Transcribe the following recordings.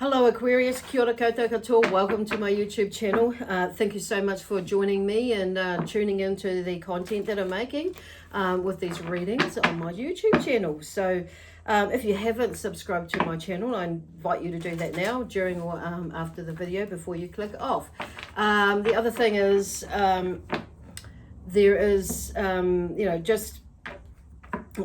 Hello Aquarius, kia ora koutou katoa. Welcome to my YouTube channel. Thank you so much for joining me and tuning into the content that I'm making with these readings on my YouTube channel. So if you haven't subscribed to my channel, I invite you to do that now during or after the video before you click off. The other thing is there is, just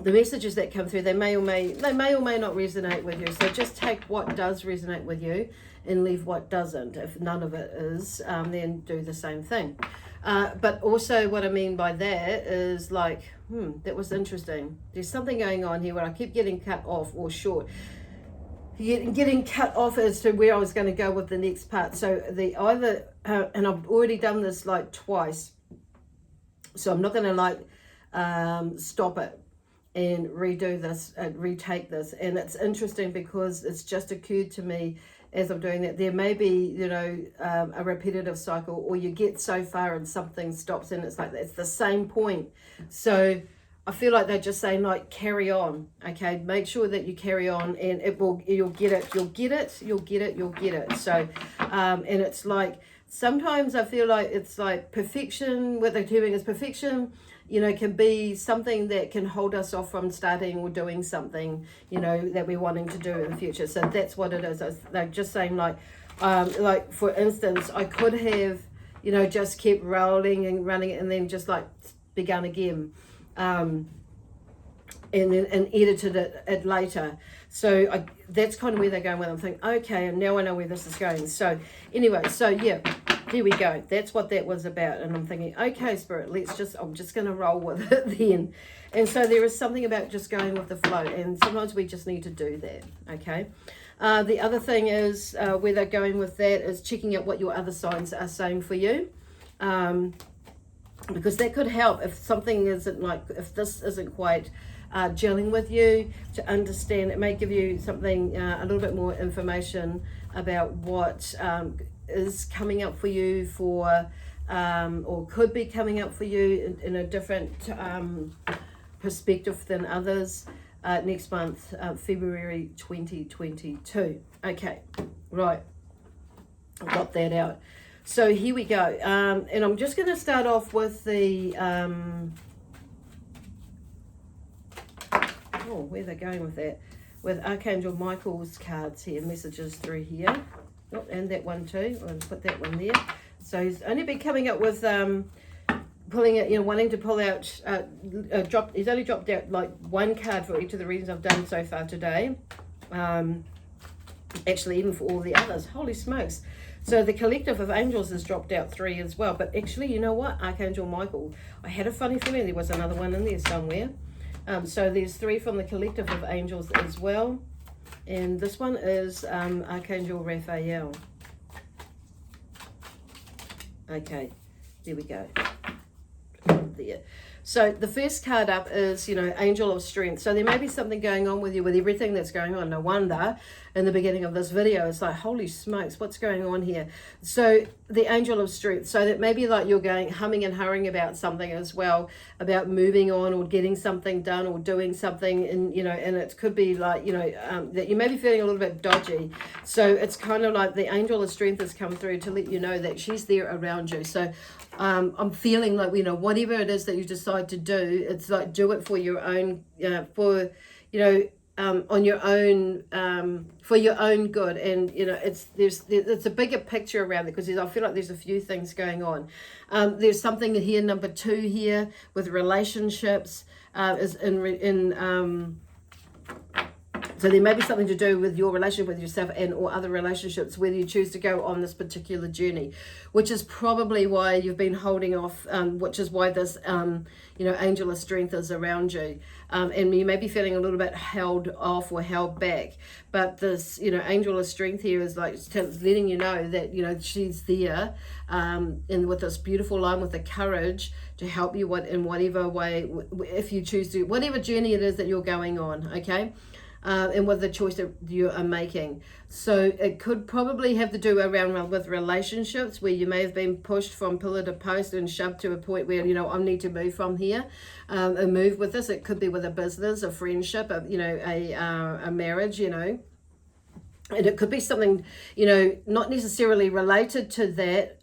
the messages that come through, they may or may not resonate with you. So just take what does resonate with you and leave what doesn't. If none of it is, then do the same thing. But also what I mean by that is like, that was interesting. There's something going on here where I keep getting cut off or short. Getting cut off as to where I was going to go with the next part. So the either, and I've already done this like twice. So I'm not going to like stop it and redo this, retake this. And it's interesting because it's just occurred to me as I'm doing that, there may be, a repetitive cycle, or you get so far and something stops and it's like, it's the same point. So I feel like they're just saying like, carry on, okay? Make sure that you carry on and you'll get it. So, and it's like, sometimes I feel like it's like perfection, what they're doing is perfection, can be something that can hold us off from starting or doing something, that we're wanting to do in the future. So that's what it is. They're just saying like for instance, I could have, just kept rolling and running it and then just like begun again. And edited it later. So that's kind of where they're going with it. I'm thinking, okay, and now I know where this is going. So anyway, so yeah, here we go. That's what that was about. And I'm thinking, okay, Spirit, I'm just going to roll with it then. And so there is something about just going with the flow. And sometimes we just need to do that, okay? The other thing is where they're going with that is checking out what your other signs are saying for you. Because that could help if something isn't like, if this isn't quite gelling with you, to understand. It may give you something, a little bit more information about what is coming up for you for, or could be coming up for you in a different perspective than others next month, February 2022. Okay, right, I got that out. So here we go, and I'm just going to start off with the, where they're going with that, with Archangel Michael's cards here, messages through here, and that one too, I'll put that one there. So he's only been coming up with pulling it, wanting to pull out, he's only dropped out like one card for each of the readings I've done so far today, actually even for all the others, holy smokes. So the collective of angels has dropped out 3 as well. But actually, you know what? Archangel Michael, I had a funny feeling there was another one in there somewhere. So there's 3 from the collective of angels as well. And this one is Archangel Raphael. Okay, there we go. There. So the first card up is, Angel of Strength. So there may be something going on with you with everything that's going on. No wonder in the beginning of this video, it's like, holy smokes, what's going on here? So the Angel of Strength. So that maybe like you're going humming and hurrying about something as well, about moving on or getting something done or doing something. And, and it could be like, that you may be feeling a little bit dodgy. So it's kind of like the Angel of Strength has come through to let you know that she's there around you. So I'm feeling like, whatever it is that you decide to do, it's like do it for your own, on your own, for your own good. And it's a bigger picture around it, because I feel like there's a few things going on. There's something here, number 2 here, with relationships, so there may be something to do with your relationship with yourself and or other relationships, whether you choose to go on this particular journey, which is probably why you've been holding off, which is why this, Angel of Strength is around you. And you may be feeling a little bit held off or held back. But this, Angel of Strength here is like letting you know that, she's there, and with this beautiful line with the courage to help you in whatever way, if you choose to, whatever journey it is that you're going on, okay? And with the choice that you are making. So it could probably have to do around with relationships, where you may have been pushed from pillar to post and shoved to a point where, I need to move from here and move with this. It could be with a business, a friendship, a marriage, And it could be something, not necessarily related to that.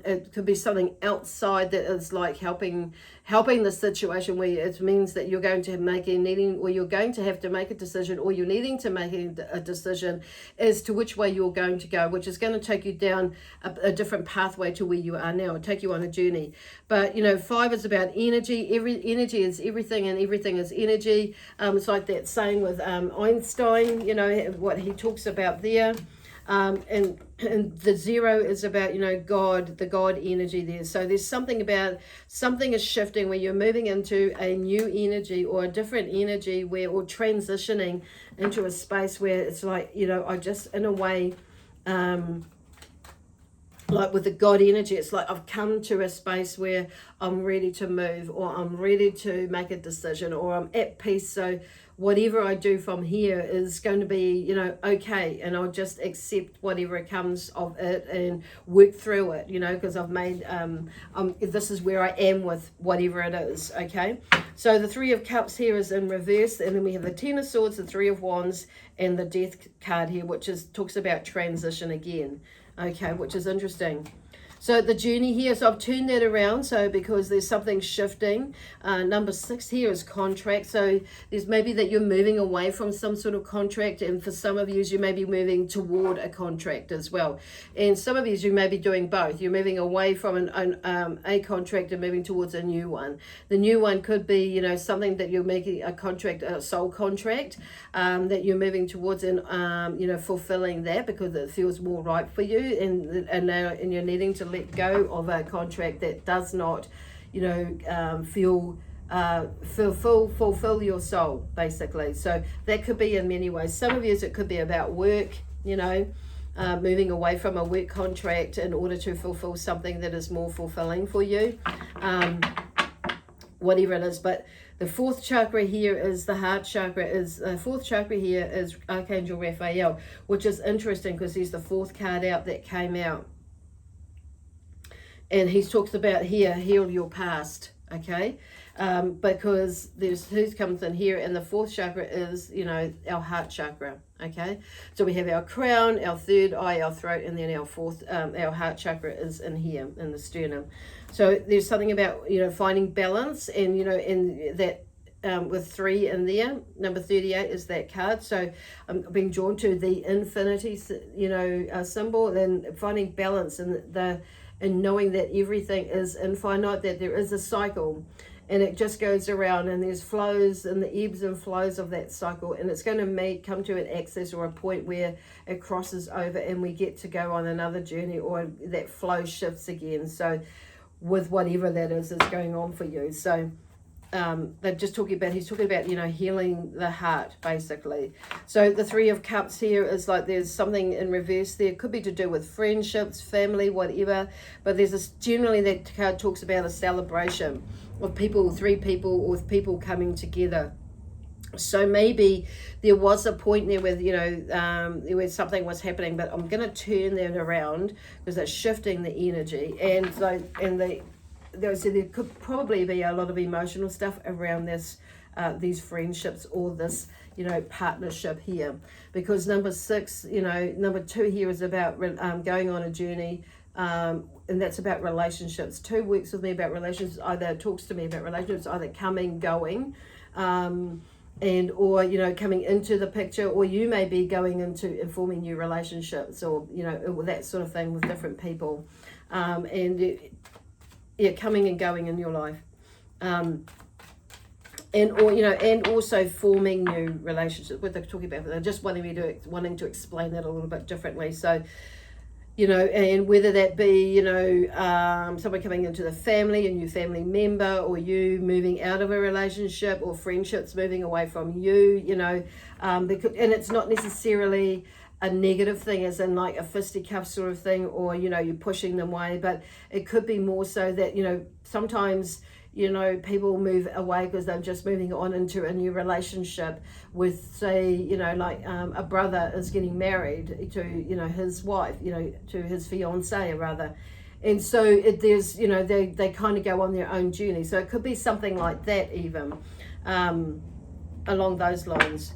It could be something outside that is like helping the situation, where it means that you're going to you're going to have to make a decision, or you're needing to make a decision as to which way you're going to go, which is going to take you down a different pathway to where you are now, and take you on a journey. But 5 is about energy. Energy is everything, and everything is energy. It's like that saying with Einstein, what he talks about there. And the 0 is about, God, the God energy there. So there's something about, something is shifting where you're moving into a new energy, or a different energy, or transitioning into a space where it's like, I just, in a way, like with the God energy, it's like I've come to a space where I'm ready to move, or I'm ready to make a decision, or I'm at peace. So whatever I do from here is going to be, okay. And I'll just accept whatever comes of it and work through it, because I've made, this is where I am with whatever it is, okay? So the 3 of Cups here is in reverse. And then we have the 10 of Swords, the 3 of Wands, and the Death card here, which talks about transition again. Okay, which is interesting. So the journey here, so I've turned that around, so because there's something shifting. Number 6 here is contract. So there's maybe that you're moving away from some sort of contract, and for some of you, you may be moving toward a contract as well. And some of you may be doing both. You're moving away from a contract and moving towards a new one. The new one could be, something that you're making a contract, a soul contract, that you're moving towards, and fulfilling that because it feels more right for you, and you're needing to let go of a contract that does not, fulfill your soul, basically. So that could be in many ways. Some of you, it could be about work, moving away from a work contract in order to fulfill something that is more fulfilling for you, whatever it is. But the 4th chakra here is the heart chakra. The 4th chakra here is Archangel Raphael, which is interesting because he's the 4th card out that came out. And he talks about here, heal your past, okay? Because there's who comes in here, and the 4th chakra is, our heart chakra, okay? So we have our crown, our 3rd eye, our throat, and then our 4th, our heart chakra is in here, in the sternum. So there's something about, finding balance, and, and that, with 3 in there, number 38 is that card. So I'm being drawn to the infinity, symbol, and finding balance and knowing that everything is infinite, that there is a cycle, and it just goes around, and there's flows and the ebbs and flows of that cycle, and it's going to come to an axis or a point where it crosses over, and we get to go on another journey, or that flow shifts again. So with whatever that is going on for you. So they're just talking about, he's talking about, healing the heart, basically. So the 3 of Cups here is like there's something in reverse there. It could be to do with friendships, family, whatever. But there's this, generally that card talks about a celebration of people, 3 people, with people coming together. So maybe there was a point there where, where something was happening, but I'm going to turn that around because it's shifting the energy. And so, there could probably be a lot of emotional stuff around this, these friendships, or this, partnership here, because number 6, number 2 here is about going on a journey, and that's about relationships. 2 works with me about relationships, either talks to me about relationships, either coming, going, and or coming into the picture, or you may be going into forming new relationships, or that sort of thing with different people, coming and going in your life, and also forming new relationships. What they're talking about, they're just wanting to explain that a little bit differently. So, and whether that be someone coming into the family, a new family member, or you moving out of a relationship, or friendships moving away from you, because, and it's not necessarily a negative thing, as in like a fisticuff sort of thing, or you're pushing them away, but it could be more so that sometimes people move away because they're just moving on into a new relationship with, say, like a brother is getting married to his wife, to his fiancee rather, and so there's they kind of go on their own journey. So it could be something like that, even along those lines.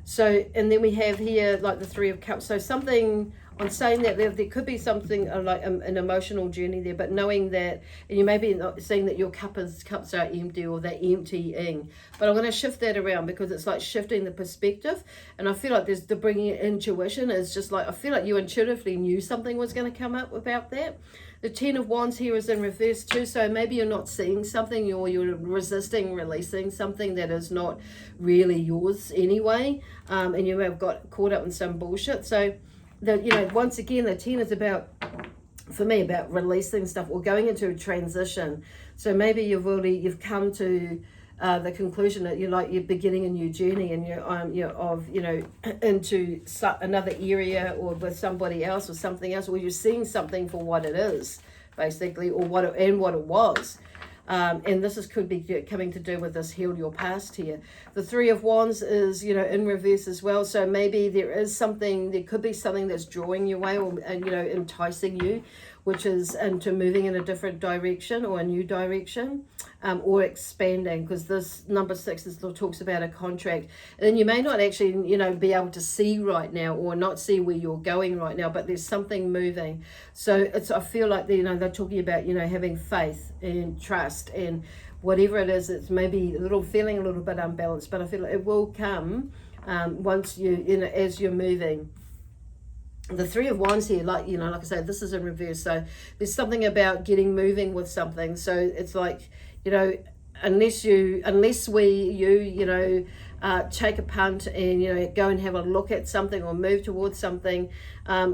So, and then we have here like the Three of Cups. So something, on saying that there could be something like an emotional journey there, but knowing that, and you may be not seeing that your cups are empty or they're emptying. But I'm going to shift that around, because it's like shifting the perspective. And I feel like there's the bringing intuition is just like, I feel like you intuitively knew something was going to come up about that. The Ten of Wands here is in reverse too, so maybe you're not seeing something, or you're resisting releasing something that is not really yours anyway, and you have got caught up in some bullshit. So, once again, the 10 is about, for me, about releasing stuff or going into a transition. So maybe you've come to the conclusion that you're beginning a new journey, and into another area, or with somebody else or something else, or you're seeing something for what it is, basically, or what it was. And this could be coming to do with this heal your past here. The Three of Wands is, in reverse as well. So maybe there could be something that's drawing you away, or, enticing you, which is into moving in a different direction or a new direction, or expanding, because this number 6 talks about a contract. And you may not actually, be able to see right now, or not see where you're going right now, but there's something moving. So I feel like, they're talking about, having faith and trust, and whatever it is, it's maybe feeling a little bit unbalanced, but I feel like it will come once as you're moving. The Three of Wands here, like I said, this is in reverse. So there's something about getting moving with something. So it's like, unless we take a punt and go and have a look at something, or move towards something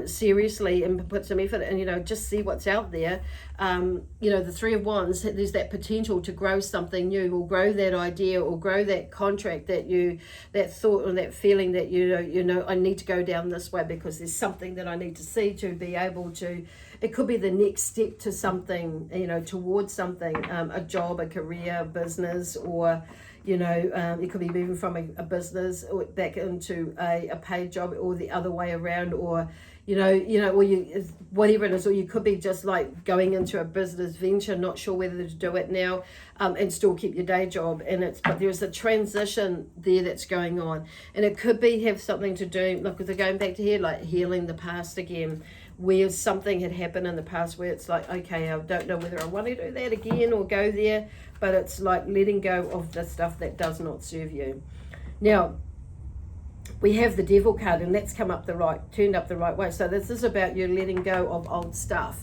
seriously, and put some effort, and just see what's out there. The Three of Wands, there's that potential to grow something new, or grow that idea, or grow that contract, that thought or that feeling that I need to go down this way, because there's something that I need to see to be able to. It could be the next step to something, towards something, a job, a career, business, or it could be moving from a business or back into a paid job, or the other way around, or or whatever it is, or you could be just like going into a business venture, not sure whether to do it now, and still keep your day job. But there's a transition there that's going on, and it could have something to do. Look, they're going back to here, like healing the past again, where something had happened in the past where it's like, okay, I don't know whether I want to do that again or go there, but it's like letting go of the stuff that does not serve you. Now, we have the Devil card, and that's turned up the right way. So this is about you letting go of old stuff,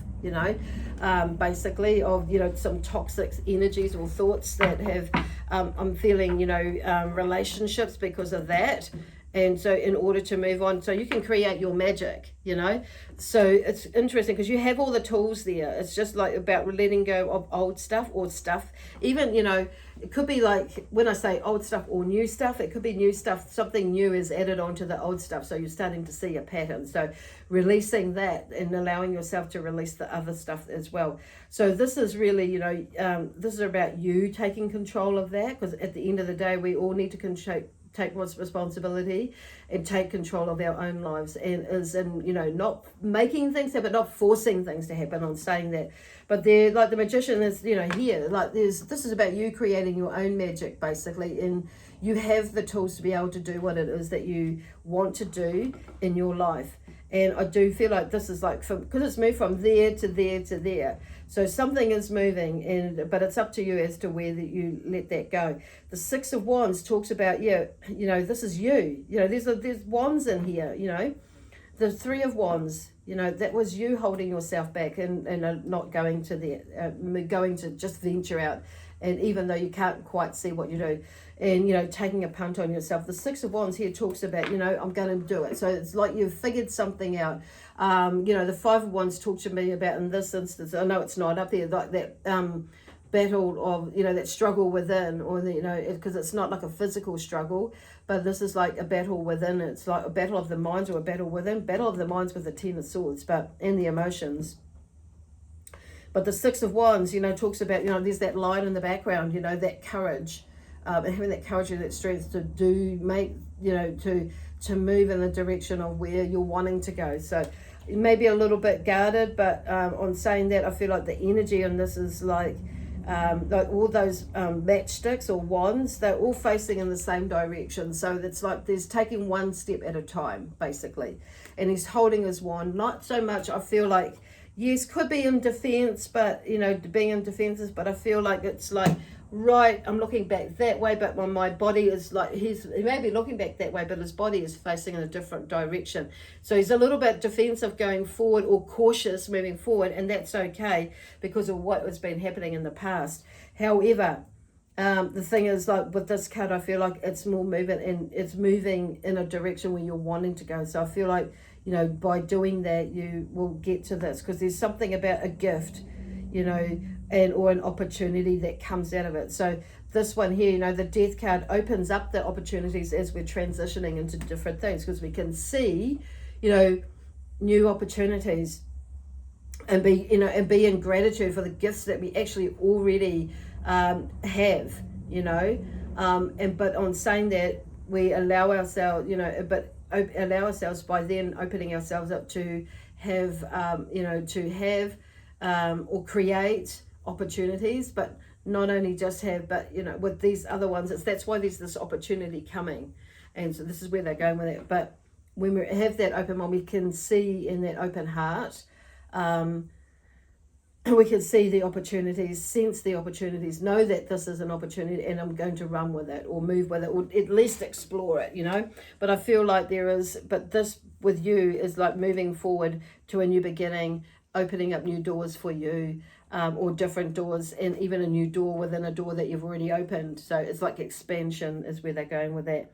basically, of, some toxic energies or thoughts that have, I'm feeling, relationships because of that. And so in order to move on, so you can create your magic, So it's interesting, because you have all the tools there. It's just like about letting go of old stuff, or stuff. Even, it could be like, when I say old stuff or new stuff, it could be new stuff. Something new is added onto the old stuff. So you're starting to see a pattern. So releasing that and allowing yourself to release the other stuff as well. So this is really, this is about you taking control of that, because at the end of the day, we all need to take responsibility and take control of our own lives, and not making things happen, not forcing things to happen. On saying that, but they're like the magician is here, like this is about you creating your own magic, basically, and you have the tools to be able to do what it is that you want to do in your life. And I do feel like this is like, because it's moved from there to there to there. So something is moving, but it's up to you as to whether you let that go. The Six of Wands talks about, this is you. There's wands in here, The Three of Wands, that was you holding yourself back and not going to going to just venture out. And even though you can't quite see what you do, and taking a punt on yourself. The Six of Wands here talks about, I'm going to do it. So it's like you've figured something out. The Five of Wands talks to me about, in this instance, I know it's not up there, like that battle of, that struggle within, or because it's not like a physical struggle, but this is like a battle within. It's like a battle of the minds, or a battle within. Battle of the minds with the Ten of Swords, and the emotions. But the Six of Wands, talks about, there's that light in the background, that courage, and having that courage and that strength to to move in the direction of where you're wanting to go. So it may be a little bit guarded, but on saying that, I feel like the energy on this is like, like all those matchsticks or wands, they're all facing in the same direction. So it's like there's taking one step at a time, basically. And he's holding his wand, not so much, I feel like, yes, could be in defense, but, you know, being in defenses, but I feel like it's like, right, I'm looking back that way, but when my body is like, he may be looking back that way, but his body is facing in a different direction. So he's a little bit defensive going forward, or cautious moving forward, and that's okay because of what has been happening in the past. However, the thing is, like with this card, I feel like it's more movement, and it's moving in a direction where you're wanting to go. So I feel like, you know, by doing that, you will get to this, because there's something about a gift, you know, and or an opportunity that comes out of it. So this one here, you know, the Death card opens up the opportunities as we're transitioning into different things, because we can see, you know, new opportunities, and be, you know, and be in gratitude for the gifts that we actually already have, you know, and but on saying that, we allow ourselves, you know, but allow ourselves by then opening ourselves up to have, you know, to have or create opportunities, but not only just have, but, you know, with these other ones, that's why there's this opportunity coming, and so this is where they're going with it. But when we have that open mind, we can see in that open heart, we can see the opportunities, sense the opportunities, know that this is an opportunity, and I'm going to run with it, or move with it, or at least explore it, you know. But I feel like there is, but this with you is like moving forward to a new beginning, opening up new doors for you, or different doors, and even a new door within a door that you've already opened. So it's like expansion is where they're going with that.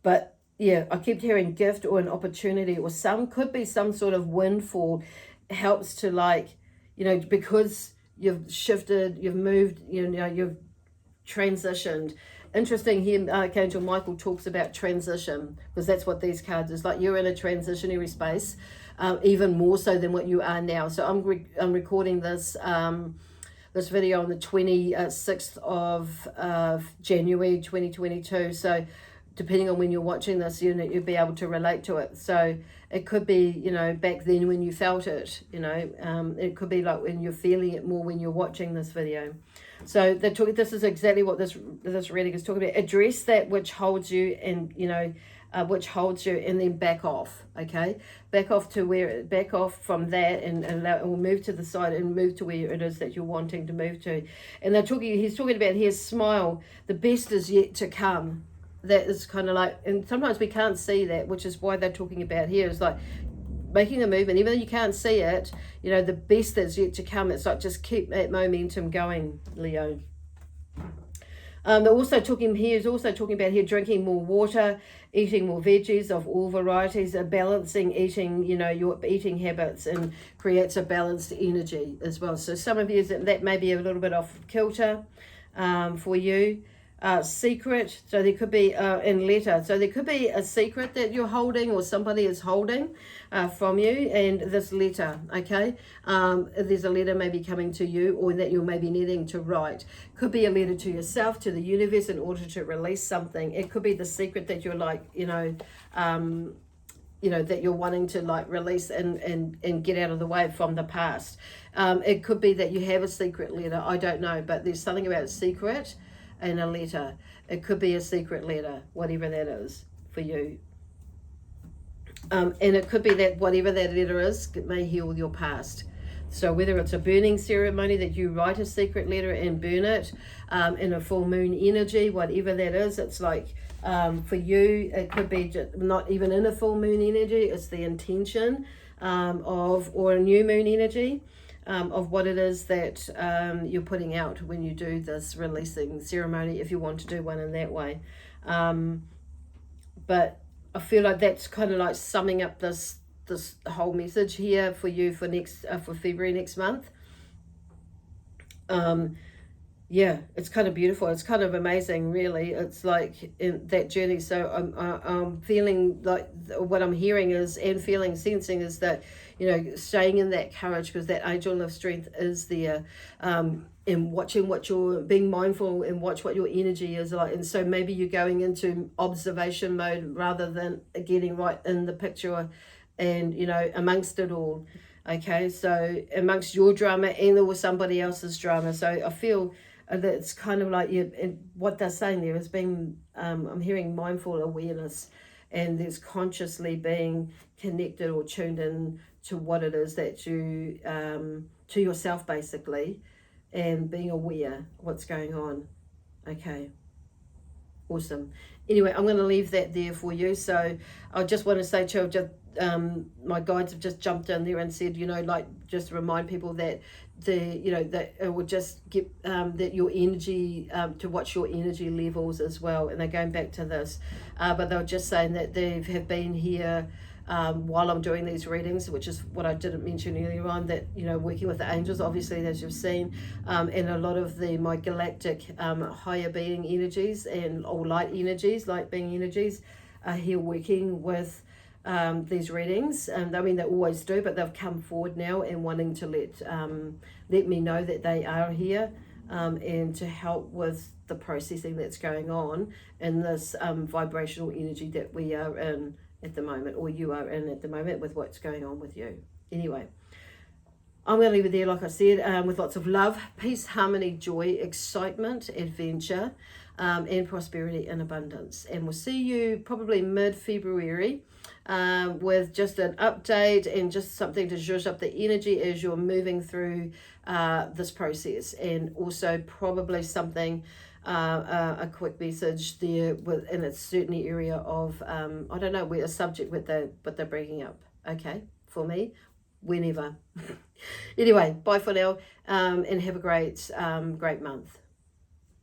But yeah, I keep hearing gift or an opportunity, or some could be some sort of windfall, helps to, like, you know, because you've shifted, you've moved, you know, you've transitioned. Interesting here, Archangel Michael talks about transition, because that's what these cards is like. You're in a transitionary space, even more so than what you are now. So I'm recording this this video on the 26th of January 2022. So depending on when you're watching this, you'll be able to relate to it. So it could be, you know, back then when you felt it, you know, it could be like when you're feeling it more when you're watching this video. So this is exactly what this reading is talking about. Address that which holds you, and, you know, which holds you, and then back off. Okay, back off from that, and we'll move to the side and move to where it is that you're wanting to move to. And he's talking about here, smile, the best is yet to come. That is kind of like, and sometimes we can't see that, which is why they're talking about here is like making a movement, even though you can't see it, you know, the best that's yet to come. It's like, just keep that momentum going, Leo. They're also talking about here drinking more water, eating more veggies of all varieties, balancing eating, you know, your eating habits, and creates a balanced energy as well. So some of you, that may be a little bit off kilter for you. Secret, so there could be in letter, so there could be a secret that you're holding, or somebody is holding from you, and this letter, okay, there's a letter maybe coming to you, or that you're maybe needing to write. Could be a letter to yourself, to the universe, in order to release something. It could be the secret that you're like, you know, that you're wanting to like release and get out of the way from the past. It could be that you have a secret letter, I don't know, but there's something about secret and a letter. It could be a secret letter, whatever that is for you. And it could be that whatever that letter is, it may heal your past. So whether it's a burning ceremony, that you write a secret letter and burn it in a full moon energy, whatever that is, it's like for you, it could be just not even in a full moon energy, it's the intention or a new moon energy. Of what it is that you're putting out when you do this releasing ceremony, if you want to do one in that way. But I feel like that's kind of like summing up this whole message here for you for February next month. Yeah, it's kind of beautiful. It's kind of amazing, really. It's like in that journey. So I'm feeling like what I'm hearing is, and feeling, sensing is that, you know, staying in that courage, because that angel of strength is there, and watching what you're being mindful, and watch what your energy is like. And so maybe you're going into observation mode rather than getting right in the picture and, you know, amongst it all. Okay, so amongst your drama and there was somebody else's drama. So I feel that it's kind of like what they're saying there is being, I'm hearing mindful awareness, and there's consciously being connected or tuned in to what it is that you, to yourself basically, and being aware what's going on. Okay. Awesome. Anyway, I'm going to leave that there for you. So I just want to say too, just my guides have just jumped in there and said, like, just remind people that that it would just get that your energy, to watch your energy levels as well. And they're going back to this, but they were just saying that they have been here while I'm doing these readings, which is what I didn't mention earlier on, that working with the angels, obviously, as you've seen, and a lot of my galactic higher being energies and all light energies, light being energies, are here working with these readings. I mean, they always do, but they've come forward now and wanting to let me know that they are here, and to help with the processing that's going on in this vibrational energy that we are in at the moment, or you are in at the moment, with what's going on with you. Anyway, I'm going to leave it there, like I said, with lots of love, peace, harmony, joy, excitement, adventure, and prosperity and abundance. And we'll see you probably mid-February with just an update and just something to zhuzh up the energy as you're moving through this process. And also probably something, a quick message there in a certain area of, I don't know, a subject what they're bringing up. Okay, for me, whenever. Anyway, bye for now, and have a great month.